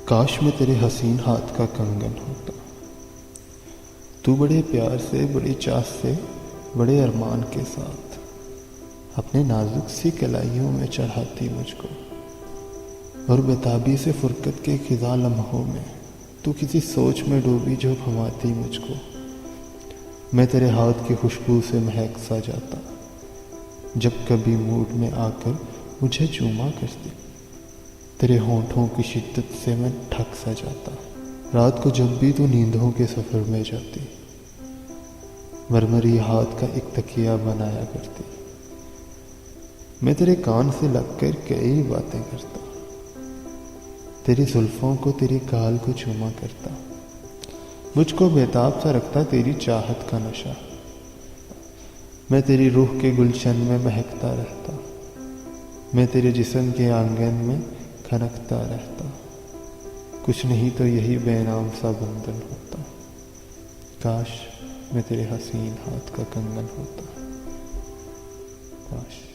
کاش میں تیرے حسین ہاتھ کا کنگن ہوتا، تو بڑے پیار سے، بڑی چاہت سے، بڑے ارمان کے ساتھ اپنے نازک سی کلائیوں میں چڑھاتی مجھ کو، اور بےتابی سے فرقت کے خزاں لمحوں میں تو کسی سوچ میں ڈوبی جو گھماتی مجھ کو۔ میں تیرے ہاتھ کی خوشبو سے مہک سا جاتا، جب کبھی موڈ میں آ کر مجھے چوما کرتی، تیرے ہونٹوں کی شدت سے میں ٹھک سا جاتا۔ رات کو جب بھی تو نیندوں کے سفر میں جاتی، مرمری ہاتھ کا ایک تکیہ بنایا کرتی، میں تیرے کان سے لگ کر کئی باتیں کرتا، تیری زلفوں کو، تیری گال کو چوما کرتا، مجھ کو بےتاب سا رکھتا تیری چاہت کا نشہ، میں تیری روح کے گلشن میں مہکتا رہتا، میں تیرے جسم کے آنگن میں کھنکتا رہتا، کچھ نہیں تو یہی بے نام سا بندھن ہوتا، کاش میں تیرے حسین ہاتھ کا کنگن ہوتا، کاش۔